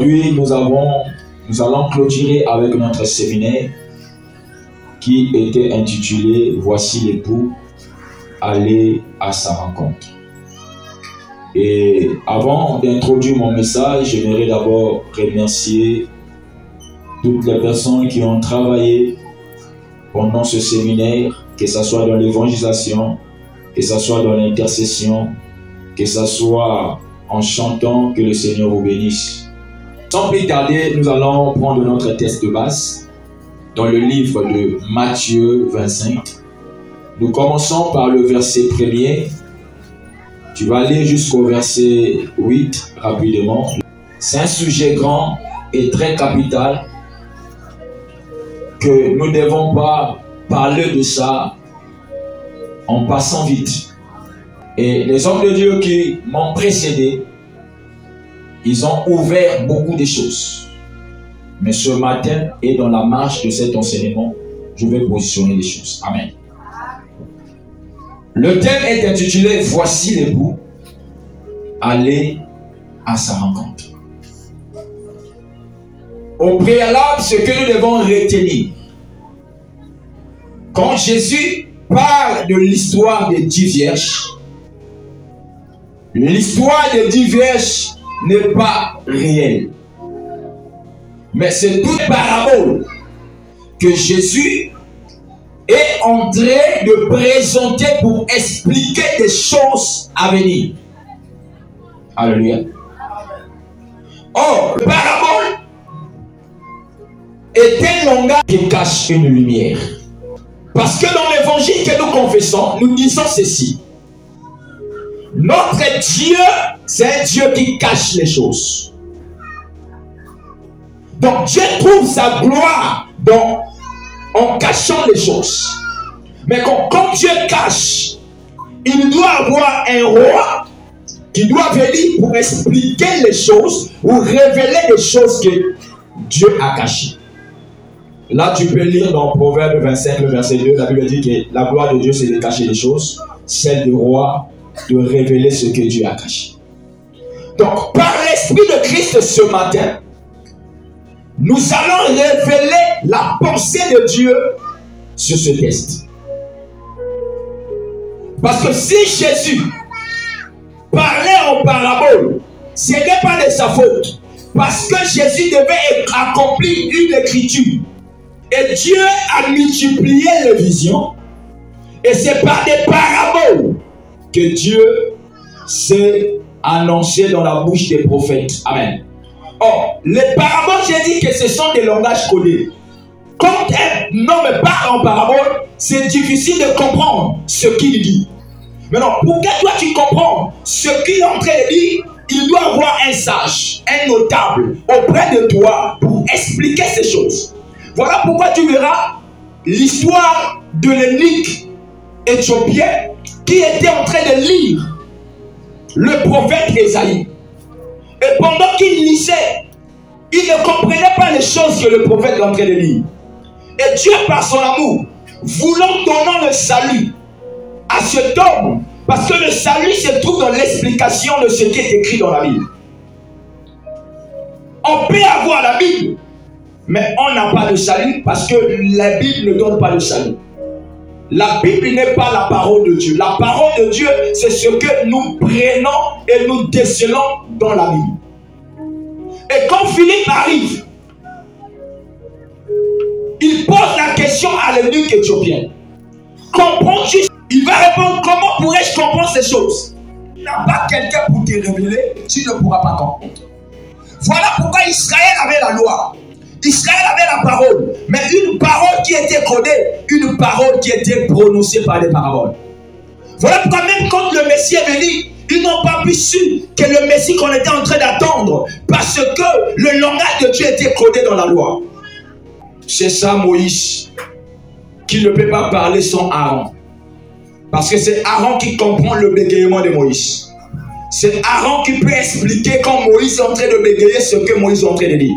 Aujourd'hui, nous allons clôturer avec notre séminaire qui était intitulé « Voici l'époux, allez à sa rencontre ». Et avant d'introduire mon message, j'aimerais d'abord remercier toutes les personnes qui ont travaillé pendant ce séminaire, que ce soit dans l'évangélisation, que ce soit dans l'intercession, que ce soit en chantant, que le Seigneur vous bénisse. Sans plus tarder, nous allons prendre notre texte de base dans le livre de Matthieu 25. Nous commençons par le verset 1er. Tu vas aller jusqu'au verset 8 rapidement. C'est un sujet grand et très capital que nous ne devons pas parler de ça en passant vite. Et les hommes de Dieu qui m'ont précédé, ils ont ouvert beaucoup de choses. Mais ce matin et dans la marche de cet enseignement, je vais positionner les choses. Amen. Le thème est intitulé « Voici l'époux, allez à sa rencontre ». Au préalable, ce que nous devons retenir, quand Jésus parle de l'histoire des 10 vierges, l'histoire des 10 vierges n'est pas réelle. Mais c'est toute parabole que Jésus est en train de présenter pour expliquer des choses à venir. Alléluia. Or, la parabole est un langage qui cache une lumière. Parce que dans l'évangile que nous confessons, nous disons ceci. Notre Dieu, c'est un Dieu qui cache les choses. Donc Dieu trouve sa gloire en cachant les choses. Mais quand Dieu cache, il doit avoir un roi qui doit venir pour expliquer les choses ou révéler les choses que Dieu a cachées. Là, tu peux lire dans Proverbe 25, le verset 2, la Bible dit que la gloire de Dieu, c'est de cacher les choses, celle du roi, de révéler ce que Dieu a caché. Donc, par l'Esprit de Christ ce matin, nous allons révéler la pensée de Dieu sur ce texte. Parce que si Jésus parlait en parabole, ce n'est pas de sa faute. Parce que Jésus devait accomplir une écriture. Et Dieu a multiplié les visions. Et c'est par des paraboles que Dieu s'est annoncé dans la bouche des prophètes. Amen. Or, les paraboles, j'ai dit que ce sont des langages codés. Quand un homme parle en parabole, c'est difficile de comprendre ce qu'il dit. Maintenant, pour que toi tu comprends ce qu'il est en train de dire, il doit avoir un sage, un notable auprès de toi pour expliquer ces choses. Voilà pourquoi tu verras l'histoire de l'eunuque éthiopien qui était en train de lire le prophète Ésaïe. Et pendant qu'il lisait, il ne comprenait pas les choses que le prophète est en train de lire. Et Dieu, par son amour, voulant donner le salut à cet homme, parce que le salut se trouve dans l'explication de ce qui est écrit dans la Bible. On peut avoir la Bible, mais on n'a pas de salut parce que la Bible ne donne pas le salut. La Bible n'est pas la parole de Dieu. La parole de Dieu, c'est ce que nous prenons et nous décelons dans la Bible. Et quand Philippe arrive, il pose la question à l'eunuque éthiopien. Comprends-tu? Il va répondre, comment pourrais-je comprendre ces choses? Il n'y a pas quelqu'un pour te révéler, tu ne pourras pas comprendre. Voilà pourquoi Israël avait la loi. Israël avait la parole, mais une parole qui était codée, une parole qui était prononcée par des paraboles. Voilà pourquoi même quand le Messie est venu, ils n'ont pas pu su que le Messie qu'on était en train d'attendre, parce que le langage de Dieu était codé dans la loi. C'est ça Moïse, qui ne peut pas parler sans Aaron. Parce que c'est Aaron qui comprend le bégayement de Moïse. C'est Aaron qui peut expliquer quand Moïse est en train de bégayer ce que Moïse est en train de dire.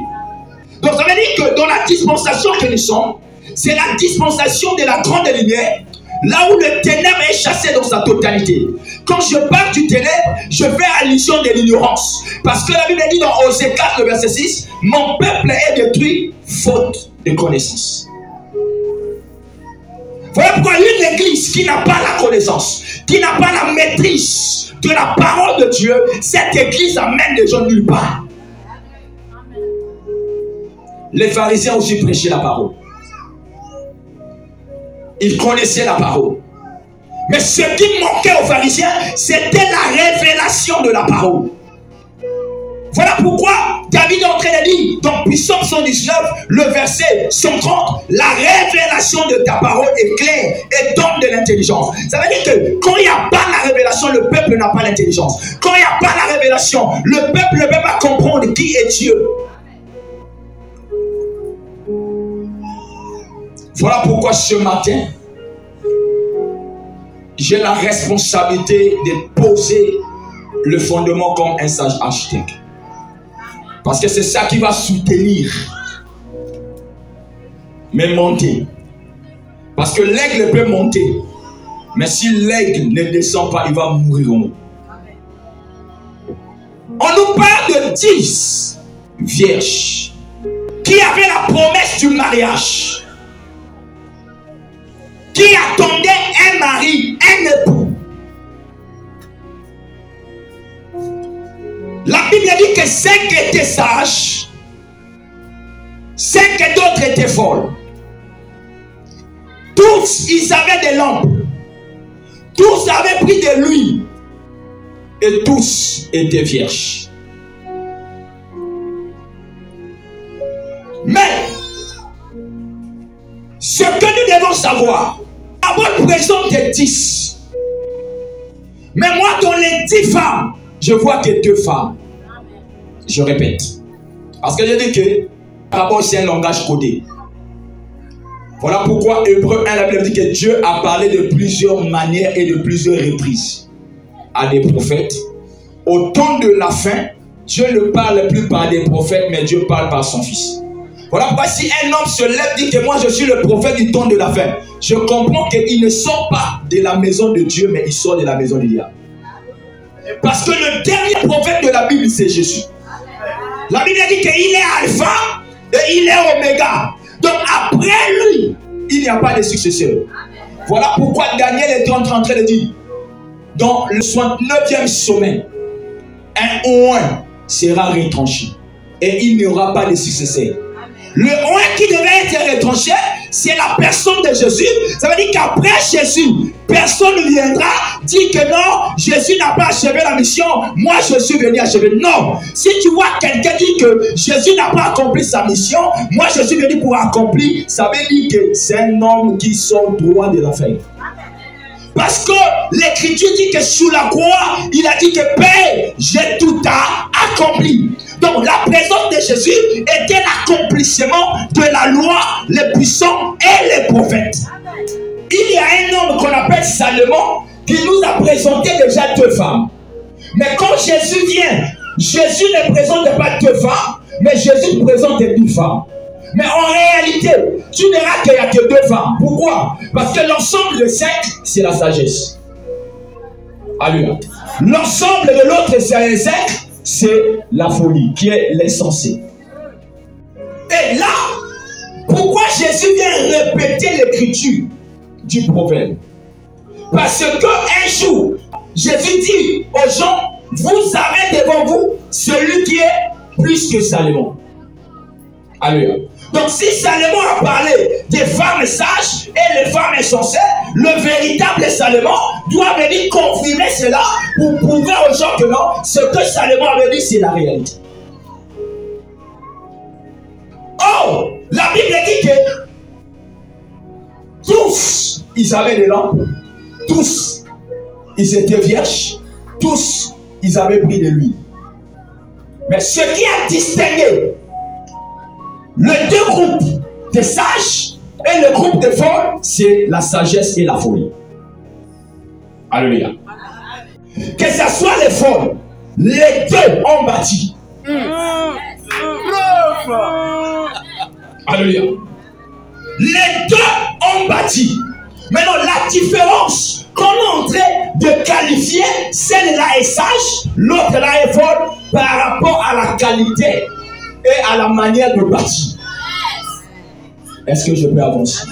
Donc ça veut dire que dans la dispensation que nous sommes, c'est la dispensation de la grande lumière. Là où le ténèbre est chassé dans sa totalité. Quand je parle du ténèbre, je fais allusion de l'ignorance. Parce que la Bible dit dans Osée 4, le verset 6, mon peuple est détruit faute de connaissance. Voilà pourquoi une église qui n'a pas la connaissance, qui n'a pas la maîtrise de la parole de Dieu, cette église amène les gens nulle part. Les pharisiens aussi prêchaient la parole. Ils connaissaient la parole. Mais ce qui manquait aux pharisiens, c'était la révélation de la parole. Voilà pourquoi David est en train de dire dans Psaume 119, le verset 130, la révélation de ta parole est claire et donne de l'intelligence. Ça veut dire que quand il n'y a pas la révélation, le peuple n'a pas l'intelligence. Quand il n'y a pas la révélation, le peuple ne peut pas comprendre qui est Dieu. Voilà pourquoi ce matin, j'ai la responsabilité de poser le fondement comme un sage architecte. Parce que c'est ça qui va soutenir, mais monter. Parce que l'aigle peut monter, mais si l'aigle ne descend pas, il va mourir en haut. On nous parle de 10 vierges qui avaient la promesse du mariage, qui attendaient un mari, un époux. La Bible dit que 5 étaient sages, 5 d'autres étaient folles. Tous, ils avaient des lampes. Tous avaient pris de l'huile. Et tous étaient vierges. Mais, ce que nous devons savoir, d'abord présente des 10. Mais moi, dans les 10 femmes, je vois que 2 femmes. Je répète. Parce que je dis que d'abord c'est un langage codé. Voilà pourquoi Hébreux 1, la Bible dit que Dieu a parlé de plusieurs manières et de plusieurs reprises à des prophètes. Au temps de la fin, Dieu ne parle plus par des prophètes, mais Dieu parle par son Fils. Voilà pourquoi si un homme se lève et dit que moi je suis le prophète du temps de la fin, je comprends qu'il ne sort pas de la maison de Dieu, mais il sort de la maison du diable. Parce que le dernier prophète de la Bible, c'est Jésus. La Bible dit qu'il est alpha et il est oméga. Donc après lui, il n'y a pas de successeur. Voilà pourquoi Daniel est en train de dire, dans le 69e sommet, un oint sera retranché et il n'y aura pas de successeur. Le oint qui devait être retranché, c'est la personne de Jésus. Ça veut dire qu'après Jésus, personne ne viendra dire que non, Jésus n'a pas achevé la mission, moi je suis venu achever. Non, si tu vois quelqu'un dire que Jésus n'a pas accompli sa mission, moi je suis venu pour accomplir, ça veut dire que c'est un homme qui sort droit de l'enfer. Parce que l'Écriture dit que sous la croix, il a dit que Père, j'ai tout accompli. Donc la présence de Jésus était l'accomplissement de la loi, les puissants et les prophètes. Il y a un homme qu'on appelle Salomon qui nous a présenté déjà 2 femmes. Mais quand Jésus vient, Jésus ne présente pas 2 femmes, mais Jésus présente 2 femmes. Mais en réalité, tu verras qu'il n'y a que 2 femmes. Pourquoi? Parce que l'ensemble de 5, c'est la sagesse. Alléluia. L'ensemble de l'autre 5, c'est la folie, qui est l'insensé. Et là, pourquoi Jésus vient répéter l'écriture du prophète? Parce qu'un jour, Jésus dit aux gens, vous avez devant vous celui qui est plus que Salomon. Alléluia. Donc si Salomon a parlé des femmes sages et les femmes insensées, le véritable Salomon doit venir confirmer cela pour prouver aux gens que non, ce que Salomon avait dit, c'est la réalité. Oh, la Bible dit que tous, ils avaient des lampes, tous, ils étaient vierges, tous, ils avaient pris de l'huile. Mais ce qui a distingué les 2 groupes de sages et le groupe de folles, c'est la sagesse et la folie. Alléluia. Que ce soit les folles, les 2 ont bâti. Alléluia. Les 2 ont bâti. Maintenant, la différence qu'on est en train de qualifier, celle-là est sage, l'autre-là est folle par rapport à la qualité et à la manière de bâtir. Est-ce que je peux avancer?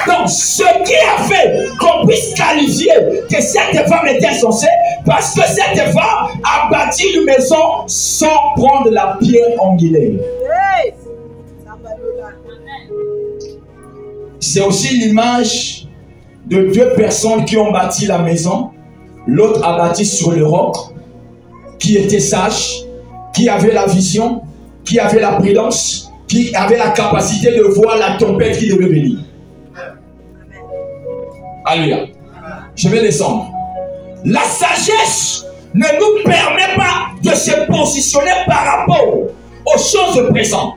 Donc, ce qui a fait qu'on puisse qualifier que cette femme était insensée, parce que cette femme a bâti une maison sans prendre la pierre angulaire. C'est aussi l'image de deux personnes qui ont bâti la maison. L'autre a bâti sur le roc, qui était sage, qui avait la vision, qui avait la prudence, qui avait la capacité de voir la tempête qui devait venir. Alléluia. Je vais descendre. La sagesse ne nous permet pas de se positionner par rapport aux choses présentes,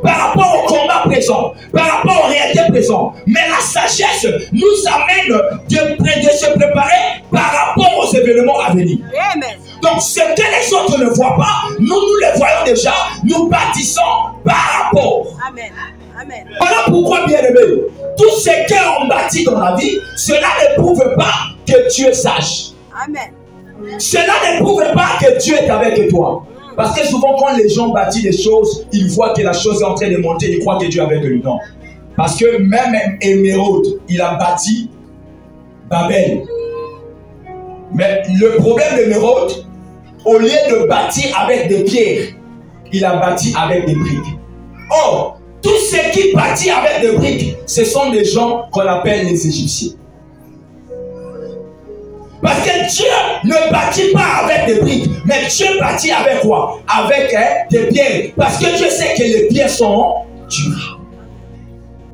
par rapport au combat présent, par rapport aux réalités présentes. Mais la sagesse nous amène de se préparer par rapport aux événements à venir. Amen. Donc ce que les autres ne voient pas, nous les voyons déjà, nous bâtissons par rapport. Amen. Amen. Voilà pourquoi, bien aimé, tout ce qu'on bâtit dans la vie, cela ne prouve pas que tu es sage. Amen. Cela ne prouve pas que Dieu est avec toi. Parce que souvent, quand les gens bâtissent des choses, ils voient que la chose est en train de monter, ils croient que Dieu est avec lui. Non. Parce que même Émeraude, il a bâti Babel. Mais le problème d'Émeraude, au lieu de bâtir avec des pierres, il a bâti avec des briques. Or, tous ceux qui bâtissent avec des briques, ce sont des gens qu'on appelle les Égyptiens. Parce que Dieu ne bâtit pas avec des briques, mais Dieu bâtit avec quoi? Avec des pierres. Parce que Dieu sait que les pierres sont dures.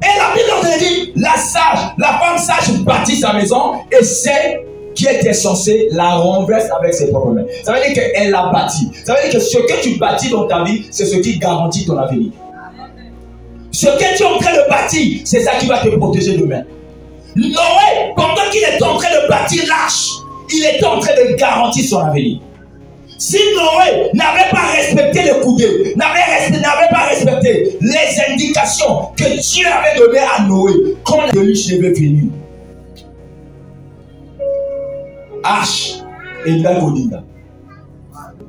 Et la Bible nous dit, la femme sage bâtit sa maison et celle qui était censée la renverse avec ses propres mains. Ça veut dire qu'elle l'a bâti. Ça veut dire que ce que tu bâtis dans ta vie, c'est ce qui garantit ton avenir. Ce que tu es en train de bâtir, c'est ça qui va te protéger demain. Noé, pendant qu'il était en train de bâtir l'arche, il était en train de garantir son avenir. Si Noé n'avait pas respecté les coudées, n'avait pas respecté les indications que Dieu avait données à Noé, quand la déluge devait venir, arche et Dagodina.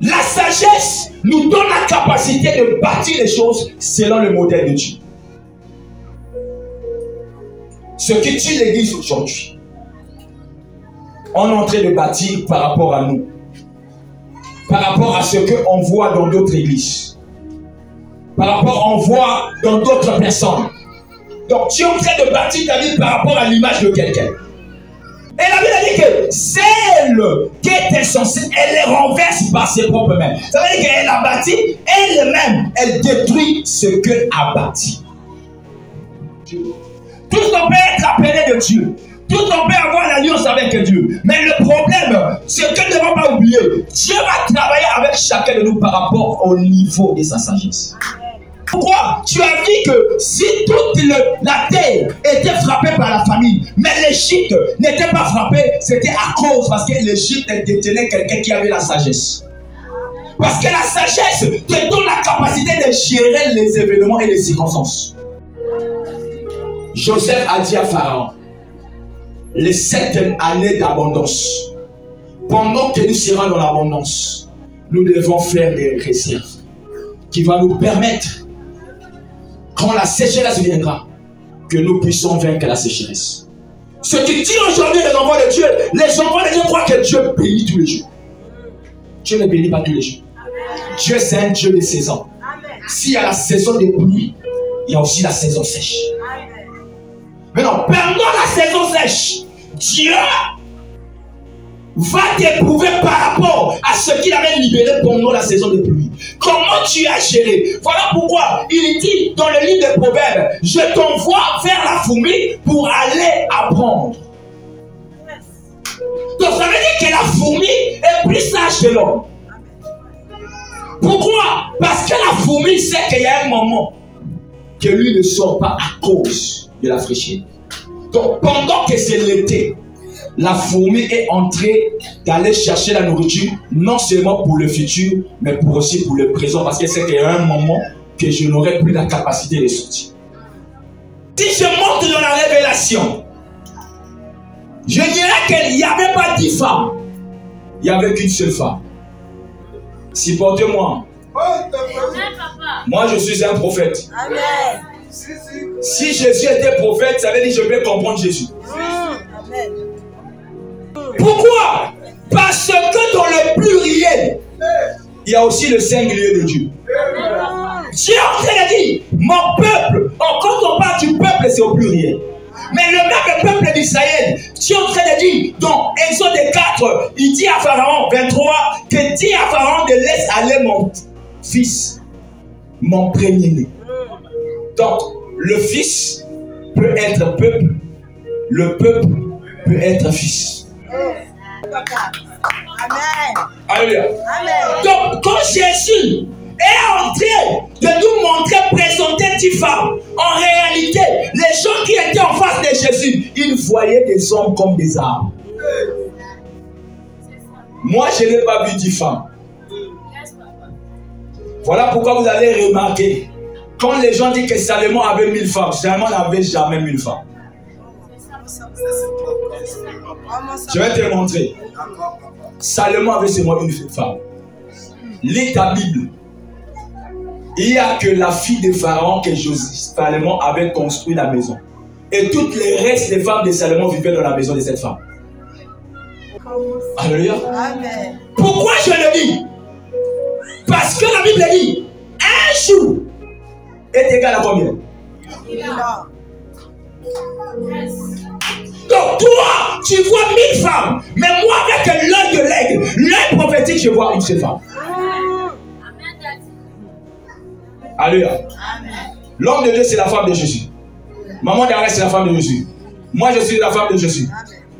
La sagesse nous donne la capacité de bâtir les choses selon le modèle de Dieu. Ce qui tue l'église aujourd'hui, on est en train de bâtir par rapport à nous, par rapport à ce qu'on voit dans d'autres églises, par rapport à ce qu'on voit dans d'autres personnes. Donc tu es en train de bâtir ta vie par rapport à l'image de quelqu'un. Et la Bible dit que celle qui était censée, elle les renverse par ses propres mains. Ça veut dire qu'elle a bâti, elle-même, elle détruit ce qu'elle a bâti. Tout on peut être appelé de Dieu. Tout on peut avoir l'alliance avec Dieu. Mais le problème, c'est que nous ne devons pas oublier. Dieu va travailler avec chacun de nous par rapport au niveau de sa sagesse. Pourquoi? Tu as dit que si toute la terre était frappée par la famine, mais l'Égypte n'était pas frappée, c'était à cause parce que l'Égypte détenait quelqu'un qui avait la sagesse. Parce que la sagesse te donne la capacité de gérer les événements et les circonstances. Joseph a dit à Pharaon, les 7 années d'abondance, pendant que nous serons dans l'abondance, nous devons faire des réserves qui vont nous permettre, quand la sécheresse viendra, que nous puissions vaincre la sécheresse. Ce qui tire aujourd'hui les enfants de Dieu, les enfants de Dieu croient que Dieu bénit tous les jours. Dieu ne bénit pas tous les jours. Dieu, c'est un Dieu de saison. S'il y a la saison des pluies, il y a aussi la saison sèche. Maintenant, pendant la saison sèche, Dieu va t'éprouver par rapport à ce qu'il avait libéré pendant la saison de pluie. Comment tu as géré? Voilà pourquoi il dit dans le livre des Proverbes, je t'envoie vers la fourmi pour aller apprendre. Donc ça veut dire que la fourmi est plus sage que l'homme. Pourquoi? Parce que la fourmi sait qu'il y a un moment que lui ne sort pas à cause de la fraîcheur. Donc pendant que c'est l'été, la fourmi est en train d'aller chercher la nourriture, non seulement pour le futur, mais aussi pour le présent, parce qu'elle sait qu'il y a un moment que je n'aurai plus la capacité de sortir. Si je monte dans la révélation, Je dirais qu'il n'y avait pas 10 femmes. Il n'y avait qu'une seule femme. Supportez-moi. Moi, je suis un prophète. Amen. Si Jésus était prophète, ça veut dire que je vais comprendre Jésus. Amen. Pourquoi? Parce que dans le pluriel, il y a aussi le singulier de Dieu. Dieu est en train de dire, mon peuple. Quand on parle du peuple, c'est au pluriel. Mais le même peuple d'Israël, Dieu est en train de dire, dans Exode 4, il dit à Pharaon, 23, que dit à Pharaon de laisser aller mon fils, mon premier-né. Donc, le fils peut être peuple, le peuple peut être fils. Amen. Alléluia. Donc, quand Jésus est en train de nous montrer, présenter 10 femmes, en réalité, les gens qui étaient en face de Jésus, ils voyaient des hommes comme des arbres. Moi, je n'ai pas vu 10 femmes. Voilà pourquoi vous allez remarquer, quand les gens disent que Salomon avait 1000 femmes, Salomon n'avait jamais 1000 femmes. Je vais te montrer. Salomon avait seulement une femme. Lis ta Bible. Il n'y a que la fille de Pharaon que Salomon avait construit la maison. Et toutes les restes des femmes de Salomon vivaient dans la maison de cette femme. Alléluia. Amen. Pourquoi je le dis? Parce que la Bible dit, un jour est égal à combien? Donc toi, tu vois 1000 femmes, mais moi avec l'œil de l'aigle, l'œil prophétique, je vois une seule femme. Alléluia. L'homme de Dieu, c'est la femme de Jésus. Maman d'Arrêt, c'est la femme de Jésus. Moi, je suis la femme de Jésus.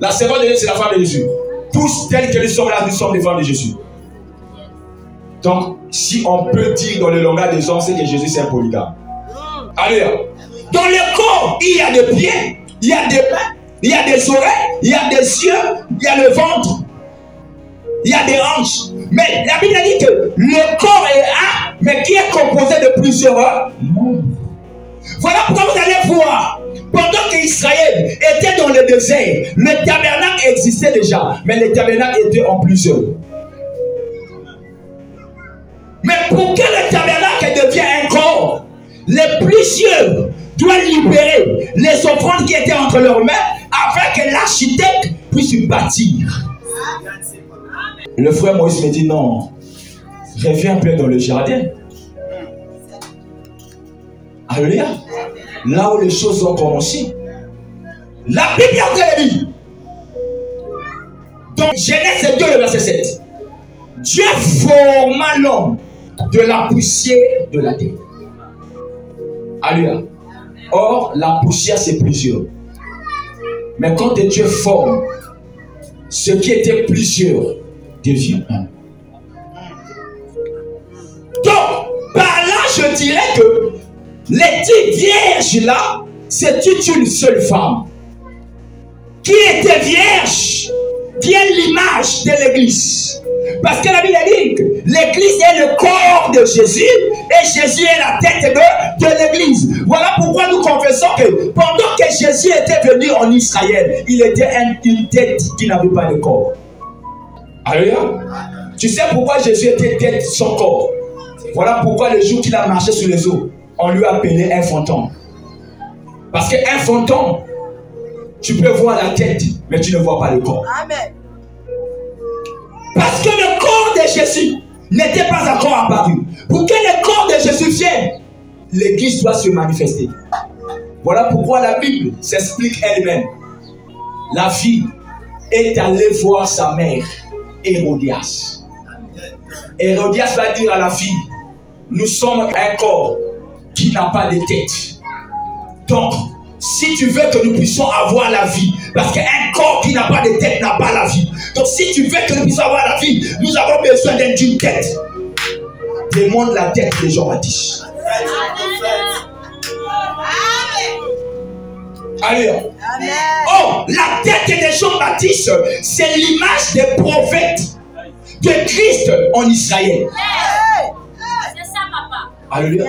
La servante de Dieu, c'est la femme de Jésus. Tous tels que nous sommes là, nous sommes des femmes de Jésus. Donc, si on peut dire dans le langage des hommes, c'est que Jésus, c'est un polygame. Alléluia. Dans le corps, il y a des pieds, il y a des mains, il y a des oreilles, il y a des yeux, il y a le ventre, il y a des hanches. Mais la Bible dit que le corps est un, mais qui est composé de plusieurs membres. Voilà pourquoi vous allez voir, pendant qu'Israël était dans le désert, le tabernacle existait déjà, mais le tabernacle était en plusieurs. Mais pour que le tabernacle devienne un corps, les plusieurs doivent libérer les offrandes qui étaient entre leurs mains afin que l'architecte puisse bâtir. Le frère Moïse me dit non, reviens un peu dans le jardin. Alléluia. Là où les choses ont commencé. La Bible a dit. Donc Genèse 2, le verset 7. Dieu forma l'homme de la poussière de la terre. Alléluia. Or, la poussière, c'est plusieurs. Mais quand Dieu forme, ce qui était plusieurs devient un. Donc, par là, je dirais que les 10 vierges là, c'était une seule femme qui était vierge, qui est l'image de l'église. Parce que la Bible dit que l'église est le corps de Jésus et Jésus est la tête de l'église. Voilà pourquoi nous confessons que pendant que Jésus était venu en Israël, il était une tête qui n'avait pas de corps. Alléluia. Tu sais pourquoi Jésus était tête sans corps? Voilà pourquoi le jour qu'il a marché sur les eaux, on lui a appelé un fantôme. Parce qu'un fantôme, tu peux voir la tête, mais tu ne vois pas le corps. Amen. Parce que le corps de Jésus n'était pas encore apparu. Pour que le corps de Jésus vienne, l'église doit se manifester. Voilà pourquoi la Bible s'explique elle-même. La fille est allée voir sa mère, Hérodias. Hérodias va dire à la fille, nous sommes un corps qui n'a pas de tête. Donc, si tu veux que nous puissions avoir la vie, parce qu'un corps qui n'a pas de tête n'a pas la vie. Donc si tu veux que nous puissions avoir la vie, nous avons besoin d'une tête. Demande la tête de Jean-Baptiste. Allez. Oh, la tête de Jean-Baptiste, c'est l'image des prophètes de Christ en Israël. C'est ça, papa. Alléluia.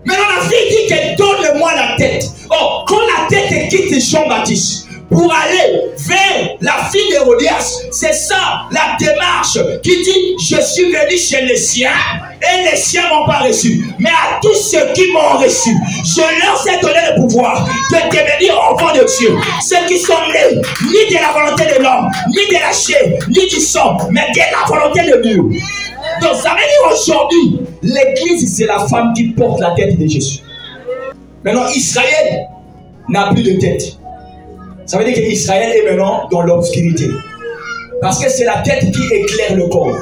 Maintenant, la fille dit que donne-moi la tête. Oh, quand la tête quitte Jean-Baptiste, pour aller vers la fille d'Hérodias. C'est ça la démarche qui dit, je suis venu chez les siens et les siens m'ont pas reçu. Mais à tous ceux qui m'ont reçu, je leur ai donné le pouvoir de devenir enfants de Dieu. Ceux qui sont nés ni de la volonté de l'homme, ni de la chair, ni du sang, mais de la volonté de Dieu. Donc ça veut dire aujourd'hui, l'église c'est la femme qui porte la tête de Jésus. Maintenant Israël n'a plus de tête. Ça veut dire qu'Israël est maintenant dans l'obscurité. Parce que c'est la tête qui éclaire le corps.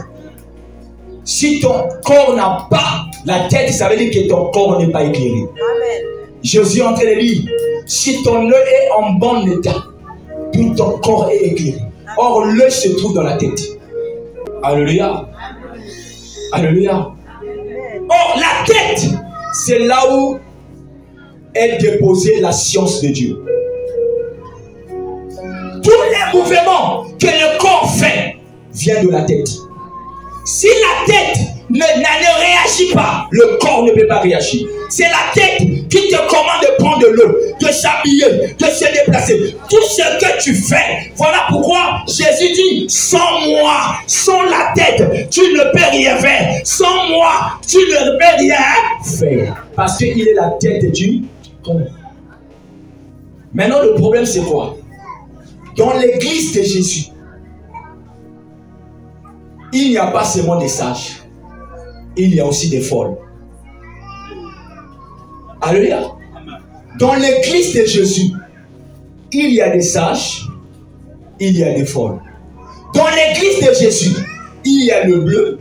Si ton corps n'a pas la tête, ça veut dire que ton corps n'est pas éclairé. Amen. Jésus est en train de dire, si ton œil est en bon état, tout ton corps est éclairé. Or, l'œil se trouve dans la tête. Alléluia. Alléluia. Or, la tête, c'est là où est déposée la science de Dieu. Tous les mouvements que le corps fait viennent de la tête. Si la tête ne réagit pas, le corps ne peut pas réagir. C'est la tête qui te commande de prendre de l'eau, de s'habiller, de se déplacer. Tout ce que tu fais. Voilà pourquoi Jésus dit, sans moi, sans la tête, tu ne peux rien faire. Sans moi, tu ne peux rien faire. Parce qu'il est la tête du corps. Maintenant, le problème, c'est quoi? Dans l'église de Jésus, il n'y a pas seulement des sages, il y a aussi des folles. Alléluia. Dans l'église de Jésus, il y a des sages, il y a des folles. Dans l'église de Jésus, il y a le bleu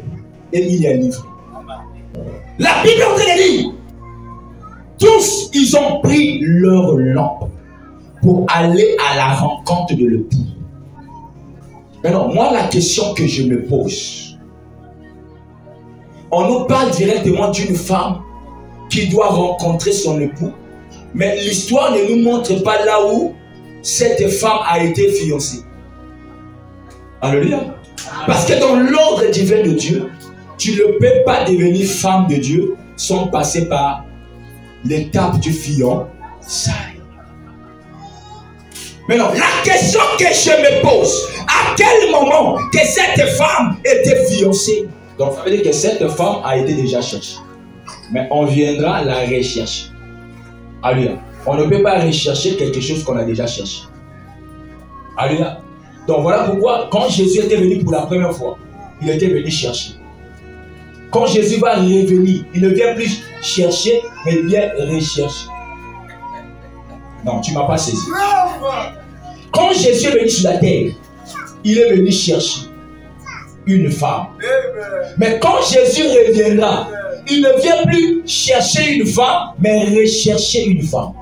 et il y a le livre. La Bible en train de dire, tous ils ont pris leur lampe pour aller à la rencontre de l'époux. Maintenant, moi, la question que je me pose, on nous parle directement d'une femme qui doit rencontrer son époux, mais l'histoire ne nous montre pas là où cette femme a été fiancée. Alléluia. Parce que dans l'ordre divin de Dieu, tu ne peux pas devenir femme de Dieu sans passer par l'étape du fiançailles. Maintenant, la question que je me pose, à quel moment que cette femme était fiancée? Donc, ça veut dire que cette femme a été déjà cherchée. Mais on viendra la rechercher. Alléluia. On ne peut pas rechercher quelque chose qu'on a déjà cherché. Alléluia. Donc, voilà pourquoi, quand Jésus était venu pour la première fois, il était venu chercher. Quand Jésus va revenir, il ne vient plus chercher, mais il vient rechercher. Non, tu ne m'as pas saisi. Quand Jésus est venu sur la terre, il est venu chercher une femme. Mais quand Jésus reviendra, il ne vient plus chercher une femme, mais rechercher une femme.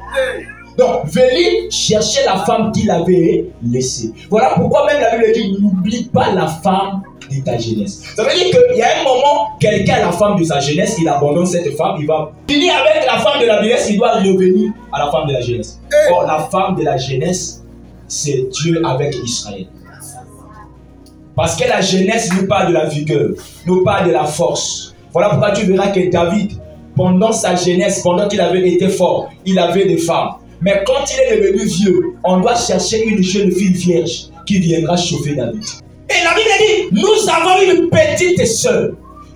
Donc, venir chercher la femme qu'il avait laissée. Voilà pourquoi même la Bible dit, n'oublie pas la femme de ta jeunesse. Ça veut dire qu'il y a un moment, quelqu'un a la femme de sa jeunesse, il abandonne cette femme, il va finir avec la femme de la jeunesse, il doit revenir à la femme de la jeunesse. Or, la femme de la jeunesse, c'est Dieu avec Israël. Parce que la jeunesse nous parle de la vigueur, nous parle de la force. Voilà pourquoi tu verras que David, pendant sa jeunesse, pendant qu'il avait été fort, il avait des femmes. Mais quand il est devenu vieux, on doit chercher une jeune fille vierge qui viendra chauffer David. Et la Bible dit, nous avons une petite sœur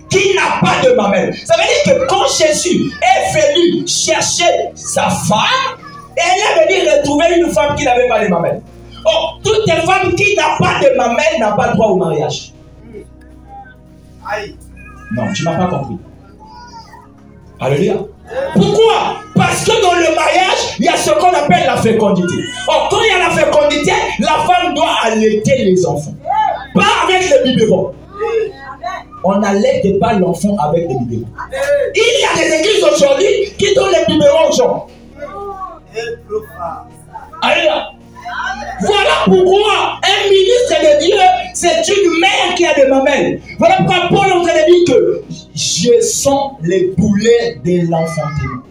qui n'a pas de mamelle. Ça veut dire que quand Jésus est venu chercher sa femme, elle est venue retrouver une femme qui n'avait pas de mamelle. Or, toute femme qui n'a pas de mamelle n'a pas droit au mariage. Non, tu ne m'as pas compris. Alléluia. Pourquoi? Parce que dans le mariage, il y a ce qu'on appelle la fécondité. Or, quand il y a la fécondité, la femme doit allaiter les enfants. Pas avec les biberons. On n'allaite pas l'enfant avec des biberons. Il y a des églises aujourd'hui qui donnent les biberons aux gens. Alléluia. Voilà pourquoi un ministre de Dieu, c'est une mère qui a des mamelles. Voilà pourquoi Paul est en train de dire que je sens les boulets de l'enfantement.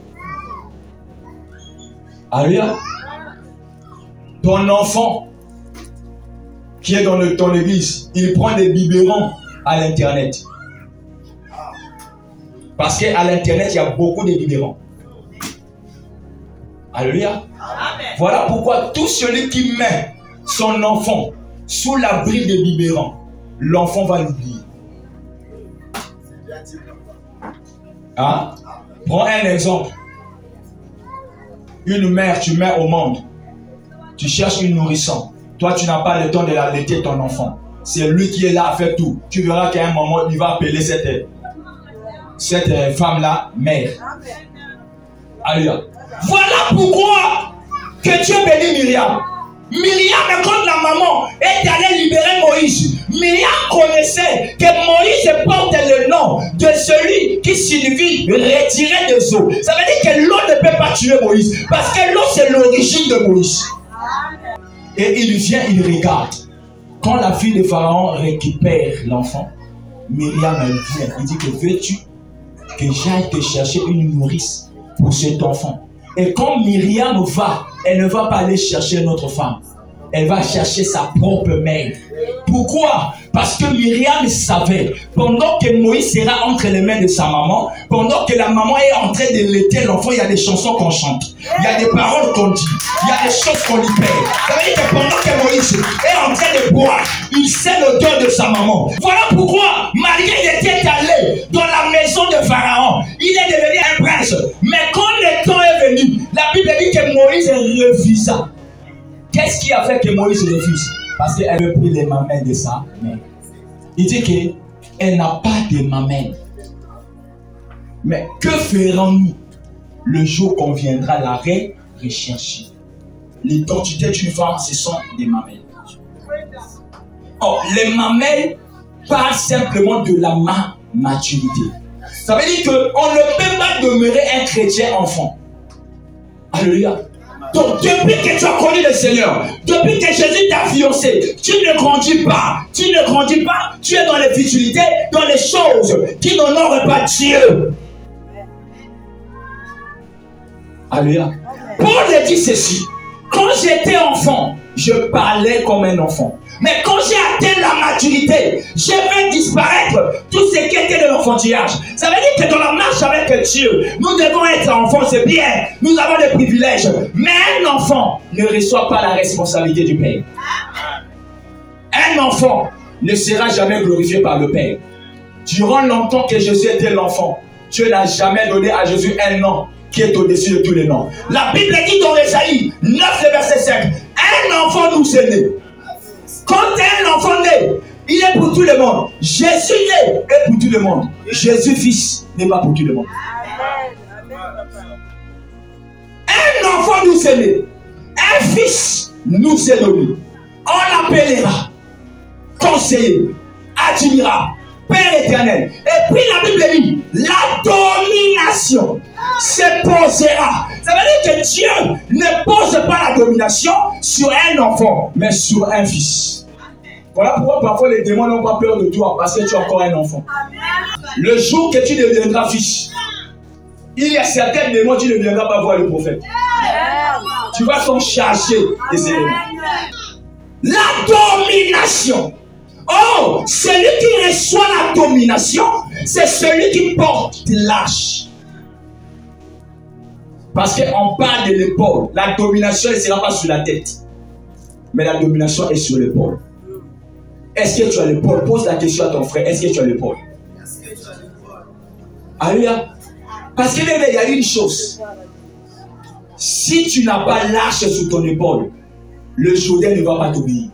Alléluia. Ton enfant qui est dans ton église, il prend des biberons à l'internet. Parce qu'à l'internet, il y a beaucoup de biberons. Alléluia. Amen. Voilà pourquoi tout celui qui met son enfant sous l'abri des biberons, l'enfant va l'oublier. Hein? Prends un exemple. Une mère, tu mets au monde. Tu cherches une nourrisson. Toi, tu n'as pas le temps de l'allaiter ton enfant. C'est lui qui est là à faire tout. Tu verras qu'à un moment, il va appeler cette femme-là mère. Alléluia. Voilà pourquoi que Dieu bénit Myriam. Myriam, quand la maman est allée libérer Moïse, Myriam connaissait que Moïse porte le nom de celui qui signifie retirer des eaux. Ça veut dire que l'eau ne peut pas tuer Moïse. Parce que l'eau, c'est l'origine de Moïse. Et il vient, il regarde. Quand la fille de Pharaon récupère l'enfant, Myriam, elle vient. Il dit que veux-tu que j'aille te chercher une nourrice pour cet enfant? Et quand Myriam va, elle ne va pas aller chercher une autre femme. Elle va chercher sa propre mère. Pourquoi? Parce que Myriam savait, pendant que Moïse sera entre les mains de sa maman, pendant que la maman est en train de laiter l'enfant, il y a des chansons qu'on chante. Il y a des paroles qu'on dit. Il y a des choses qu'on libère. Ça veut dire que pendant que Moïse est en train de boire, il sait l'odeur de sa maman. Voilà pourquoi, malgré qu'il était allé dans la maison de Pharaon, il est devenu un prince. Mais quand le temps est venu, la Bible dit que Moïse refusa. Qu'est-ce qui a fait que Moïse refuse? Parce qu'elle a pris les mamelles de sa mère. Il dit qu'elle n'a pas de mamelles. Mais que ferons-nous le jour qu'on viendra la rechercher? L'identité d'une femme, ce sont des mamelles. Or, les mamelles parlent simplement de la maturité. Ça veut dire qu'on ne peut pas demeurer un chrétien enfant. Alléluia. Donc, depuis que tu as connu le Seigneur, depuis que Jésus t'a fiancé, tu ne grandis pas. Tu ne grandis pas. Tu es dans les futilités, dans les choses qui n'honorent pas Dieu. Alléluia. Paul dit ceci. Quand j'étais enfant, je parlais comme un enfant. Mais quand j'ai atteint la maturité, je vais disparaître tout ce qui était de l'enfantillage. Ça veut dire que dans la marche avec Dieu, nous devons être enfants, c'est bien. Nous avons des privilèges. Mais un enfant ne reçoit pas la responsabilité du Père. Un enfant ne sera jamais glorifié par le Père. Durant longtemps que Jésus était l'enfant, Dieu n'a jamais donné à Jésus un nom qui est au-dessus de tous les noms. La Bible dit dans Ésaïe 9, verset 5, un enfant nous est né. Quand un enfant naît, il est pour tout le monde. Jésus naît est pour tout le monde. Jésus fils n'est pas pour tout le monde. Un enfant nous est né. Un fils nous est donné. On l'appellera conseiller, admirable, Père éternel. Et puis la Bible dit, la domination se posera. Ça veut dire que Dieu ne pose pas la domination sur un enfant, mais sur un fils. Voilà pourquoi parfois les démons n'ont pas peur de toi, parce que tu es encore un enfant. Le jour que tu deviendras fils, il y a certains démons, tu ne viendras pas voir le prophète. Tu vas s'en charger des éléments. La domination. Oh, celui qui reçoit la domination, c'est celui qui porte l'arche. Parce qu'on parle de l'épaule. La domination ne sera pas sur la tête. Mais la domination est sur l'épaule. Est-ce que tu as l'épaule? Pose la question à ton frère. Est-ce que tu as l'épaule? Alléluia. Parce qu'il y a une chose. Si tu n'as pas l'arche sur ton épaule, le Jourdain ne va pas t'obéir.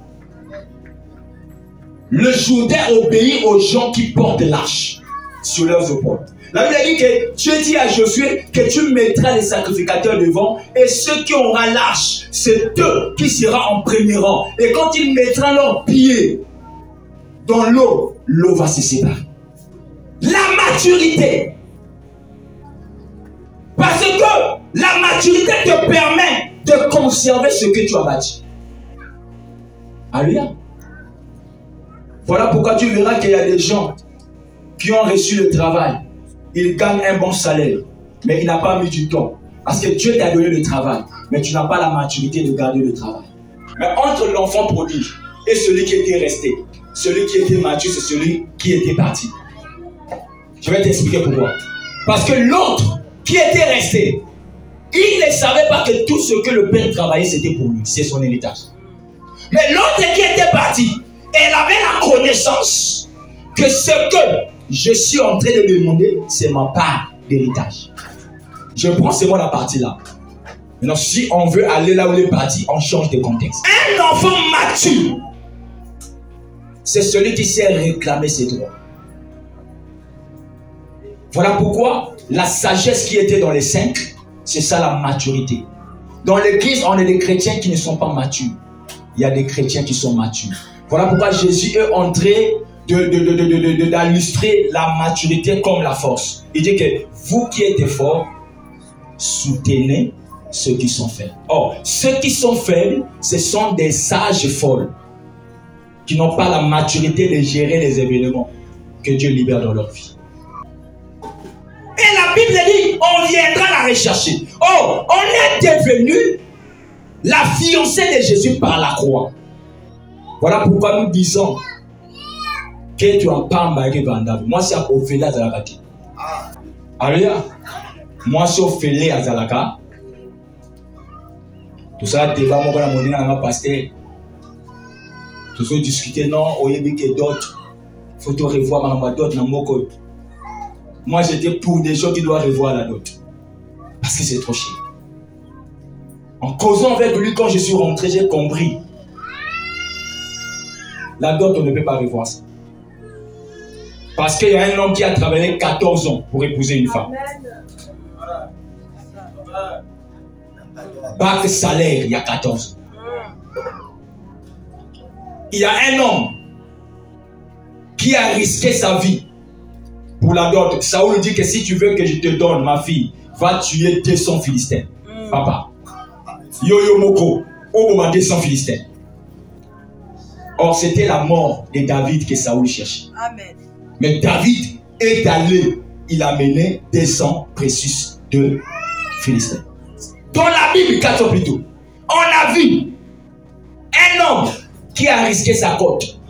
Le Jourdain obéit aux gens qui portent l'arche sur leurs épaules. La Bible dit que Dieu dit à Josué que tu mettras les sacrificateurs devant et ceux qui auront l'arche, c'est eux qui seront en premier rang. Et quand ils mettront leurs pieds dans l'eau, l'eau va se séparer. La maturité. Parce que la maturité te permet de conserver ce que tu as bâti. Alléluia. Voilà pourquoi tu verras qu'il y a des gens qui ont reçu le travail. Ils gagnent un bon salaire, mais il n'a pas mis du temps. Parce que Dieu t'a donné le travail, mais tu n'as pas la maturité de garder le travail. Mais entre l'enfant prodige et celui qui était resté, celui qui était mature, c'est celui qui était parti. Je vais t'expliquer pourquoi. Parce que l'autre qui était resté, il ne savait pas que tout ce que le père travaillait, c'était pour lui. C'est son héritage. Mais l'autre qui était parti, elle avait la connaissance que ce que je suis en train de demander, c'est ma part d'héritage. Je prends seulement la partie là. Maintenant, si on veut aller là où il est parti, on change de contexte. Un enfant mature, c'est celui qui sait réclamer ses droits. Voilà pourquoi la sagesse qui était dans les 5, c'est ça la maturité. Dans l'église, on est des chrétiens qui ne sont pas matures. Il y a des chrétiens qui sont matures. Voilà pourquoi Jésus est entré d'illustrer la maturité comme la force. Il dit que vous qui êtes forts, soutenez ceux qui sont faibles. Or, ceux qui sont faibles, ce sont des sages folles qui n'ont pas la maturité de gérer les événements que Dieu libère dans leur vie. Et la Bible dit, on viendra la rechercher. Oh, on est devenu la fiancée de Jésus par la croix. Voilà pourquoi nous disons que tu en parles avec Vandal. Moi, c'est Ophélie Azalaka. Alléluia. Moi, c'est Ophélie Azalaka. Tout ça, débat, moi, on a mon pasteur. Tout ça, discuter, non, on y a d'autres. Il faut te revoir, ma d'autres, dans mon côté. Moi, j'étais pour des gens qui doivent revoir la dot. Parce que c'est trop cher. En causant avec lui, quand je suis rentré, j'ai compris. La dot, on ne peut pas revoir ça. Parce qu'il y a un homme qui a travaillé 14 ans pour épouser une femme. Bac salaire, il y a 14 ans. Il y a un homme qui a risqué sa vie pour la dot. Saoul dit que si tu veux que je te donne ma fille, va tuer 200 Philistins. Papa. Yo Moko, Obama 200 Philistins. Or, c'était la mort de David que Saoul cherchait. Amen. Mais David est allé, il a mené 200 précieux de Philistins. Dans la Bible, 4 ans plus tôt, on a vu un homme qui a risqué sa côte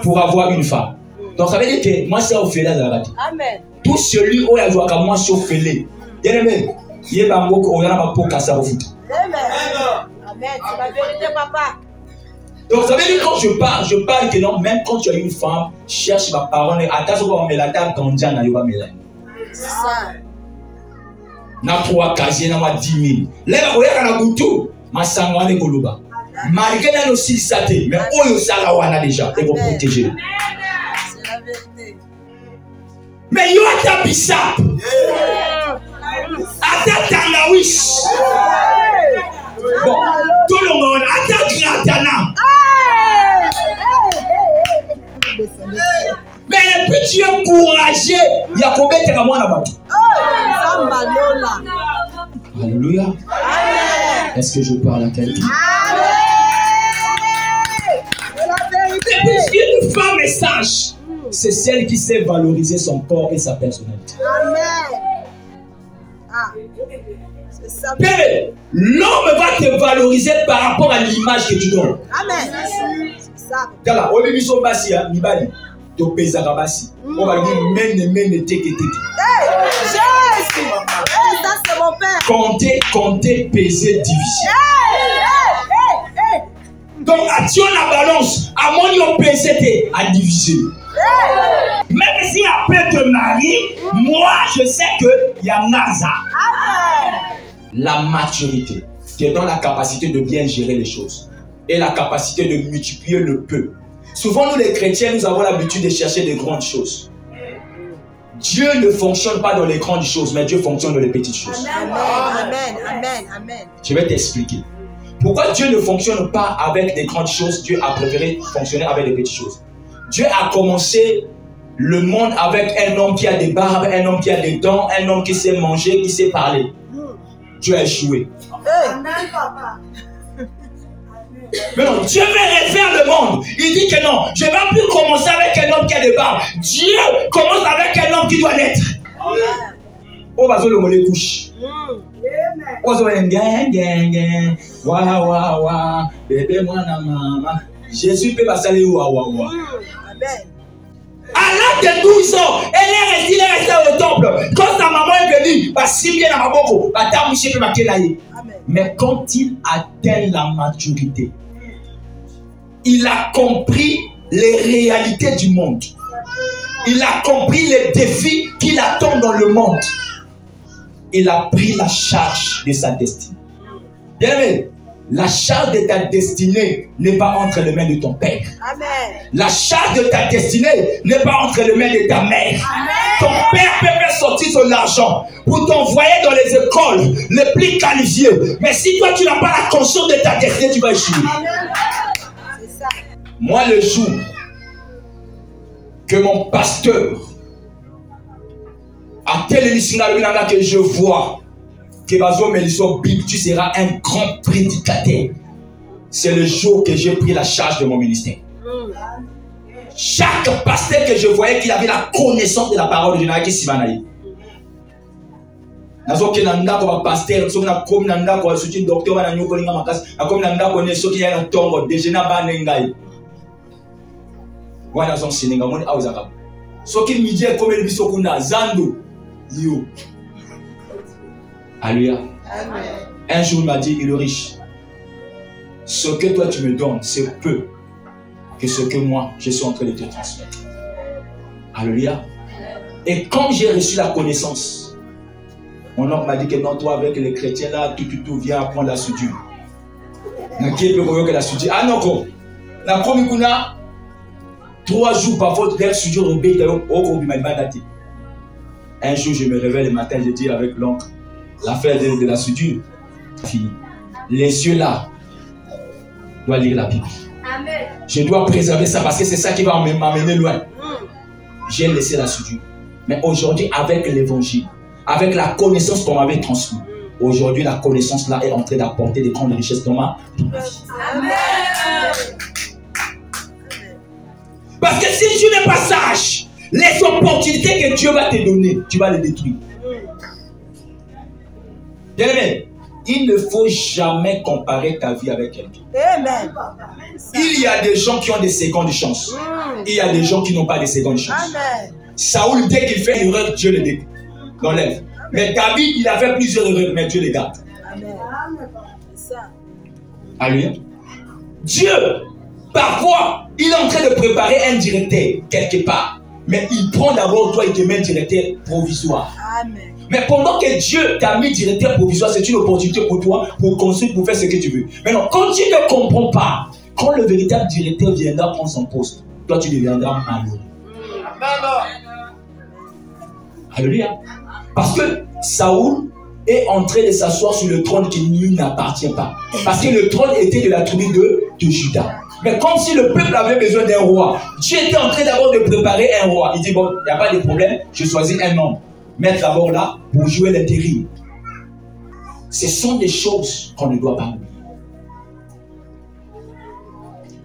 pour avoir une femme. Donc ça veut dire que moi c'est Ophélie Azalaka. Amen. Tout celui où il a joué à moi c'est Ophélie. Bien aimé, il est dans mon a pas pour casser au foot. Amen. Amen. C'est la vérité, papa. Donc ça veut dire quand je parle que non, même quand tu as une femme, cherche ma parole et attention on met la table quand Dieu n'a pas mis là. C'est ça. Na 3 casiers na 10 000. Là on y a na butu, ma sangwane koluba. Malgré na aussi saté, mais oyo sala wana déjà et vous protéger. Mais yo ata bisap. Ata tangawish. Bon, tout le monde ata gratana. Mais puis tu es courageux, il y a combien de mois là-bas? Alléluia. Est-ce que je parle à quelqu'un? Une femme est sage. C'est celle qui sait valoriser son corps et sa personnalité. Amen. L'homme va te valoriser par rapport à l'image que tu donnes. Amen. Gala, on est sur Bassi, Nibali. Tu pèses à Bassi. On va dire mène, teke. Ça c'est mon père. Compter, peser, diviser. Donc, action la balance. À mon yon peser, à diviser. Même si après te marie, moi je sais qu'il y a Naza. La maturité qui est dans la capacité de bien gérer les choses et la capacité de multiplier le peu. Souvent nous les chrétiens nous avons l'habitude de chercher des grandes choses. Dieu ne fonctionne pas dans les grandes choses, mais Dieu fonctionne dans les petites choses. Amen. Je vais t'expliquer. Pourquoi Dieu ne fonctionne pas avec des grandes choses? Dieu a préféré fonctionner avec des petites choses. Dieu a commencé le monde avec un homme qui a des barbes, un homme qui a des dents, un homme qui sait manger, qui sait parler. Dieu a échoué. Mais non, Dieu veut refaire le monde. Il dit que non, je ne vais plus commencer avec un homme qui a des barbes. Dieu commence avec un homme qui doit naître. On va se le moller couche. On va se dire wa bébé moi na maman. Jésus peut passer wa. Amen. À l'âge de 12 ans, elle est restée au temple. Quand sa maman est venue, si bien à ma boko, mais quand il atteint la maturité, il a compris les réalités du monde. Il a compris les défis qui l'attendent dans le monde. Il a pris la charge de sa destinée. Bien aimé, la charge de ta destinée n'est pas entre les mains de ton père. Amen. La charge de ta destinée n'est pas entre les mains de ta mère. Amen. Ton père peut faire sortir son argent pour t'envoyer dans les écoles les plus qualifiées. Mais si toi tu n'as pas la conscience de ta destinée, tu vas échouer. C'est ça. Moi, le jour que mon pasteur a tel que je vois que Bible, tu seras un grand prédicateur. C'est le jour que j'ai pris la charge de mon ministère. Chaque pasteur que je voyais qui avait la connaissance de la parole de Dieu, qui s'y va naïe. Nazoke nanda ko pasteur, so na kom nanda ko suti docteur na nyoko linga makas, na kom nanda ko ne so ki ya tongo dejena ba nengai. Wana son sininga moni awuzaka. So ki midi e komeli biso kuna zando yo. Alléluia. Amen. Un jour il m'a dit, il est riche. Ce que toi tu me donnes, c'est peu que ce que moi je suis en train de te transmettre. Alléluia. Et quand j'ai reçu la connaissance, mon oncle m'a dit que non, toi avec les chrétiens là, tout viens apprendre la soudure. La soudure. Ah non, quoi. La première 3 jours parfois vers soudure au bétail au Bimaïbadati. Un jour je me réveille le matin, je dis avec l'oncle, l'affaire de la soudure, fini. Les yeux là doivent lire la Bible. Amen. Je dois préserver ça parce que c'est ça qui va m'amener loin. J'ai laissé la soudure. Mais aujourd'hui, avec l'évangile, avec la connaissance qu'on m'avait transmise, aujourd'hui, la connaissance là est en train d'apporter des grandes richesses dans ma vie. Amen. Parce que si tu n'es pas sage, les opportunités que Dieu va te donner, tu vas les détruire. Bien aimé, il ne faut jamais comparer ta vie avec quelqu'un. Amen. Il y a des gens qui ont des secondes chances. Il y a des gens qui n'ont pas des secondes chances. Amen. Saoul, dès qu'il fait une erreur, Dieu l'enlève. Mais David, il a fait plusieurs erreurs, mais Dieu les garde. Amen. Alléluia. Dieu, parfois, il est en train de préparer un directeur quelque part. Mais il prend d'abord toi et te met directeur provisoire. Amen. Mais pendant que Dieu t'a mis directeur provisoire, c'est une opportunité pour toi, pour construire, pour faire ce que tu veux. Mais non, quand tu ne comprends pas, quand le véritable directeur viendra prendre son poste, toi tu deviendras malheureux. Alléluia. Parce que Saoul est en train de s'asseoir sur le trône qui ne lui n'appartient pas. Parce que le trône était de la tribu de Juda. Mais comme si le peuple avait besoin d'un roi, Dieu était en train d'abord de préparer un roi. Il dit, bon, il n'y a pas de problème, je choisis un homme. Mettre d'abord là pour jouer les terribles. Ce sont des choses qu'on ne doit pas oublier.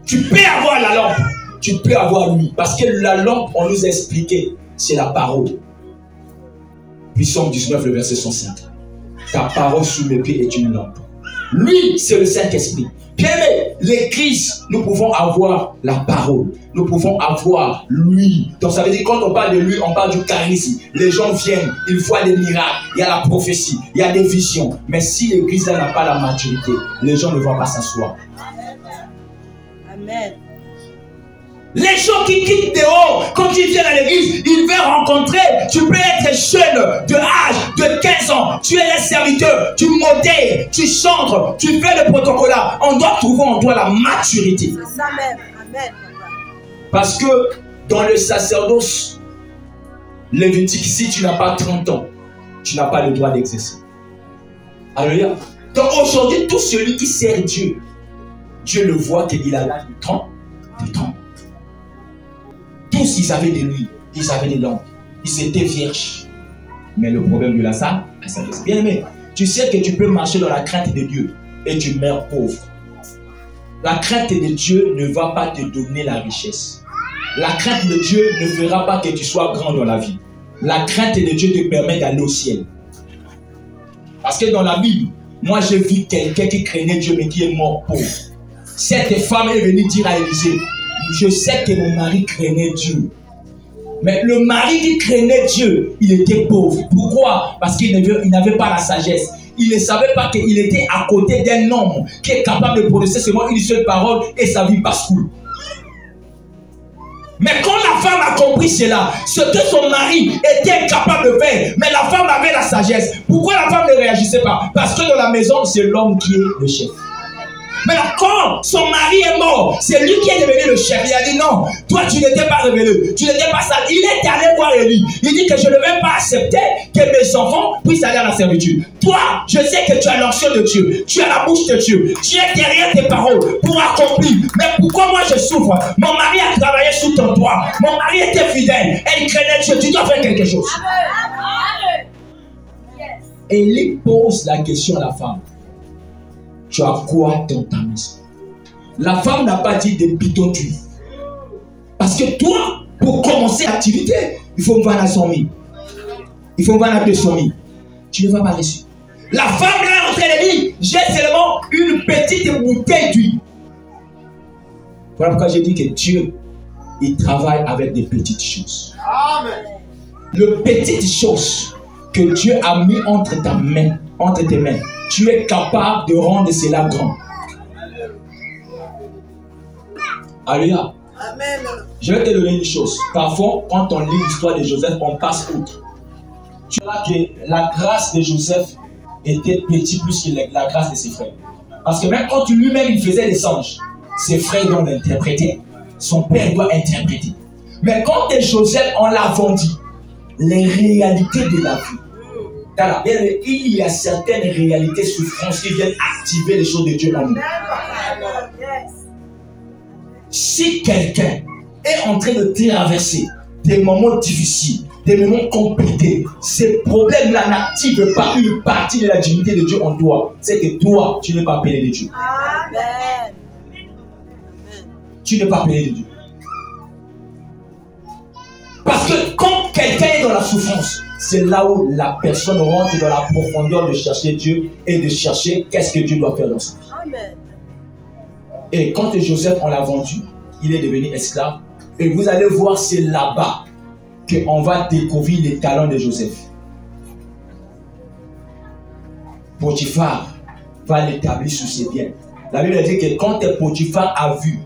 Tu peux avoir la lampe, tu peux avoir lui. Parce que la lampe, on nous a expliqué, c'est la parole. Puissance 19, le verset 105. Ta parole sous mes pieds est une lampe. Lui, c'est le Saint-Esprit. Bien aimé, l'église, nous pouvons avoir la parole. Nous pouvons avoir lui. Donc ça veut dire quand on parle de lui, on parle du charisme. Les gens viennent, ils voient des miracles, il y a la prophétie, il y a des visions. Mais si l'église n'a pas la maturité, les gens ne vont pas s'asseoir. Amen. Les gens qui quittent dehors, quand ils viennent à l'église, ils veulent rencontrer. Tu peux être jeune, de âge, de 15 ans. Tu es un serviteur, tu modères, tu chantes, tu fais le protocole. On doit trouver en toi la maturité. C'est ça même. Amen. Parce que dans le sacerdoce lévitique, si tu n'as pas 30 ans, tu n'as pas le droit d'exercer. Alléluia. Donc aujourd'hui, tout celui qui sert Dieu, Dieu le voit qu'il a l'âge de 30. Tous, ils avaient de l'huile, ils avaient des lampes, ils étaient vierges. Mais le problème de la sagesse, bien aimé, tu sais que tu peux marcher dans la crainte de Dieu et tu meurs pauvre. La crainte de Dieu ne va pas te donner la richesse. La crainte de Dieu ne fera pas que tu sois grand dans la vie. La crainte de Dieu te permet d'aller au ciel. Parce que dans la Bible, moi j'ai vu quelqu'un qui craignait Dieu mais qui est mort pauvre. Cette femme est venue dire à Élisée, je sais que mon mari craignait Dieu. Mais le mari qui craignait Dieu, il était pauvre. Pourquoi? Parce qu'il n'avait pas la sagesse. il ne savait pas qu'il était à côté d'un homme qui est capable de prononcer seulement une seule parole et sa vie bascule. Mais quand la femme a compris cela, ce que son mari était incapable de faire, mais la femme avait la sagesse. Pourquoi la femme ne réagissait pas? Parce que dans la maison, c'est l'homme qui est le chef. Mais quand son mari est mort, c'est lui qui est devenu le chef. Il a dit non, toi tu n'étais pas révélé, tu n'étais pas sale. Il est allé voir Élie. Il dit que je ne vais pas accepter que mes enfants puissent aller à la servitude. Toi, je sais que tu as l'onction de Dieu, tu as la bouche de Dieu, tu es derrière tes paroles pour accomplir. Mais pourquoi moi je souffre? Mon mari a travaillé sous ton toit, mon mari était fidèle, elle craignait Dieu, tu dois faire quelque chose. Élie pose la question à la femme. Tu as quoi dans ta maison? La femme n'a pas dit des bidons d'huile. Parce que toi, pour commencer l'activité, il faut me vendre à 100 000. Il faut me vendre à 200 000. Tu ne vas pas reçu. La femme là en train de dire, j'ai seulement une petite bouteille d'huile. Voilà pourquoi j'ai dit que Dieu, il travaille avec des petites choses. Amen. Les petites choses que Dieu a mis entre ta main, entre tes mains, tu es capable de rendre cela grand. Alléluia. Amen. Je vais te donner une chose. Parfois, quand on lit l'histoire de Joseph, on passe outre. Tu verras que la grâce de Joseph était petite plus que la grâce de ses frères. Parce que même quand lui-même il faisait des songes, ses frères doivent l'interpréter. Son père doit interpréter. Mais quand Joseph, on l'a vendu, les réalités de la vie. Il y a certaines réalités, souffrances qui viennent activer les choses de Dieu en nous. Si quelqu'un est en train de traverser des moments difficiles, des moments compliqués, ces problèmes-là n'activent pas une partie de la dignité de Dieu en toi. C'est que toi, tu n'es pas appelé de Dieu. Amen. Tu n'es pas appelé de Dieu. Parce que quand quelqu'un est dans la souffrance, c'est là où la personne rentre dans la profondeur de chercher Dieu et de chercher qu'est-ce que Dieu doit faire dans sa vie. Amen. Et quand Joseph, on l'a vendu, il est devenu esclave. Et vous allez voir, c'est là-bas qu'on va découvrir les talents de Joseph. Potiphar va l'établir sous ses biens. La Bible dit que quand Potiphar a vu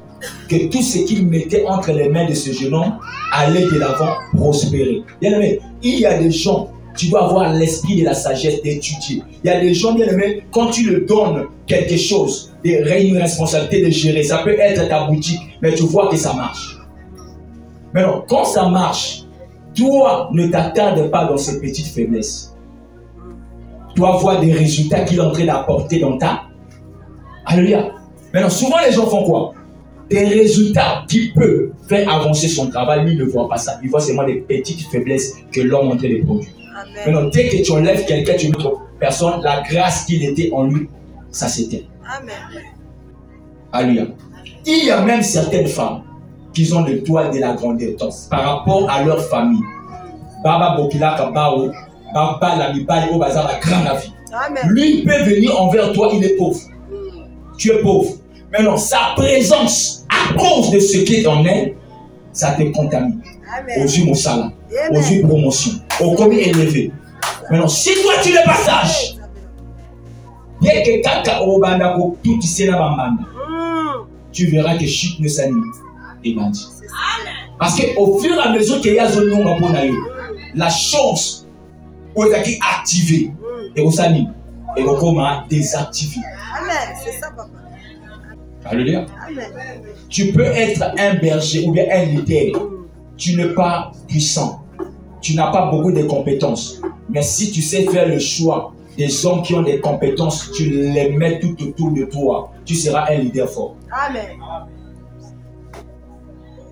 que tout ce qu'il mettait entre les mains de ce jeune homme allait de l'avant prospérer. Bien aimé, il y a des gens, tu dois avoir l'esprit de la sagesse d'étudier. Il y a des gens, bien aimé, quand tu leur donnes quelque chose, une responsabilité de gérer, ça peut être ta boutique, mais tu vois que ça marche. Mais non, quand ça marche, toi, ne t'attarde pas dans ces petites faiblesses. Tu dois voir des résultats qu'il est en train d'apporter dans ta... Alléluia. Maintenant, souvent les gens font quoi? Des résultats qui peuvent faire avancer son travail, lui ne voit pas ça. Il voit seulement des petites faiblesses que l'homme est en train de produire. Maintenant, dès que tu enlèves quelqu'un, tu mets une personne, la grâce qu'il était en lui, ça s'éteint. Amen. Alléluia. Il y a même certaines femmes qui ont le toit de la grandeur par rapport à leur famille. Baba Bokila Kabao, Baba Lamibali Obaza, la grande vie. Lui peut venir envers toi, il est pauvre. Tu es pauvre. Maintenant, sa présence, à cause de ce qui est en elle, ça te contamine. Amen. Aux yeux mon salaire, aux yeux promotion, au commis élevé. Maintenant, si toi tu n'es pas sage, dès que kaka obandako tout ici là bambanda, tu verras que chute ne s'anime et bandit. Parce qu'au fur et à mesure qu'il y a zone la chose est activée et au s'anime et au comment désactiver. Amen, c'est ça papa. Alléluia. Tu peux être un berger ou bien un leader. Tu n'es pas puissant. Tu n'as pas beaucoup de compétences. Mais si tu sais faire le choix des hommes qui ont des compétences, tu les mets tout autour de toi. Tu seras un leader fort. Amen.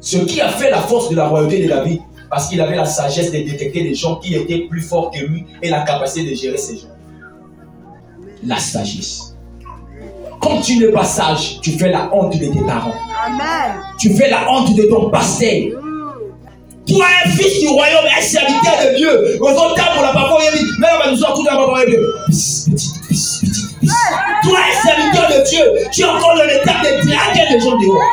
Ce qui a fait la force de la royauté de David, parce qu'il avait la sagesse de détecter des gens qui étaient plus forts que lui et la capacité de gérer ces gens. La sagesse. Quand tu n'es pas sage, tu fais la honte de tes parents. Amen. Tu fais la honte de ton pasteur. Toi, un fils du royaume, un serviteur de Dieu. Toi, un serviteur de Dieu, tu es encore dans l'étape de draguer les gens dehors.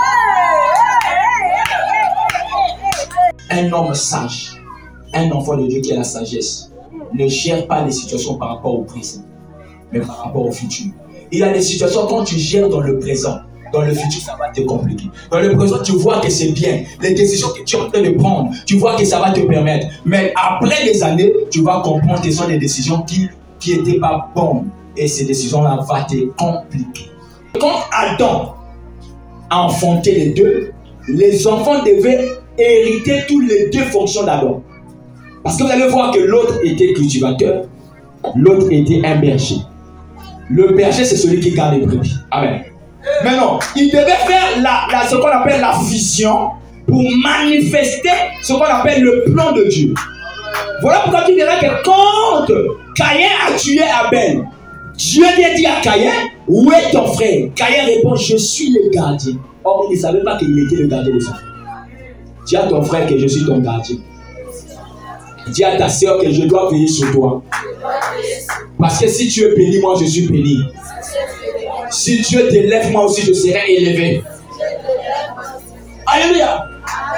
Un homme sage, un enfant de Dieu qui a la sagesse, ne gère pas les situations par rapport au présent. mais par rapport au futur. Il y a des situations quand tu gères dans le présent. Dans le futur, ça va te compliquer. Dans le présent, tu vois que c'est bien. Les décisions que tu es en train de prendre, tu vois que ça va te permettre. Mais après des années, tu vas comprendre que ce sont des décisions qui n'étaient pas bonnes. Et ces décisions-là vont te compliquer. Quand Adam a enfanté les deux, les enfants devaient hériter toutes les deux fonctions d'Adam. Parce que vous allez voir que l'autre était cultivateur, l'autre était un berger. Le berger, c'est celui qui garde les brebis. Amen. Maintenant, il devait faire ce qu'on appelle la fusion pour manifester ce qu'on appelle le plan de Dieu. Voilà pourquoi tu dirais que quand Caïn a tué Abel, Dieu dit à Caïn, où est ton frère? Caïn répond, je suis le gardien. Or, il ne savait pas qu'il était le gardien de son frère. Dis à ton frère que je suis ton gardien. Dis à ta soeur que je dois veiller sur toi. Parce que si tu es béni, moi je suis béni. Si Dieu t'élève, moi aussi je serai élevé. Alléluia.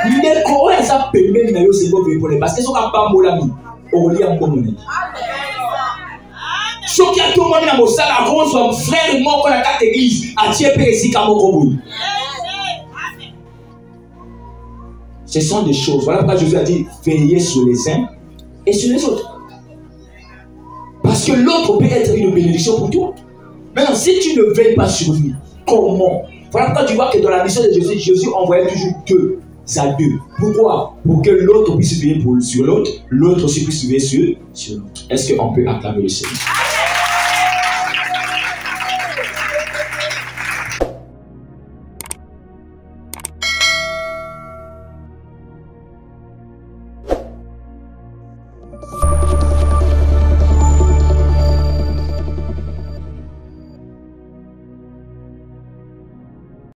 Les Coréens ça permet de c'est bon parce que ce n'est pas mon ami. On lit en commun. Ce qui a tout le monde dans mon salle, à cause son frère mort dans la carte église, à Thiepé ici comme au commun. Ce sont des choses. Voilà pourquoi Jésus a dit veillez sur les uns et sur les autres. Parce que l'autre peut être une bénédiction pour toi. Maintenant, si tu ne veilles pas sur lui, comment? Voilà pourquoi tu vois que dans la mission de Jésus, Jésus envoyait toujours deux à deux. Pourquoi? Pour que l'autre puisse veiller sur l'autre, l'autre aussi puisse veiller sur l'autre. Est-ce qu'on peut acclamer le Seigneur?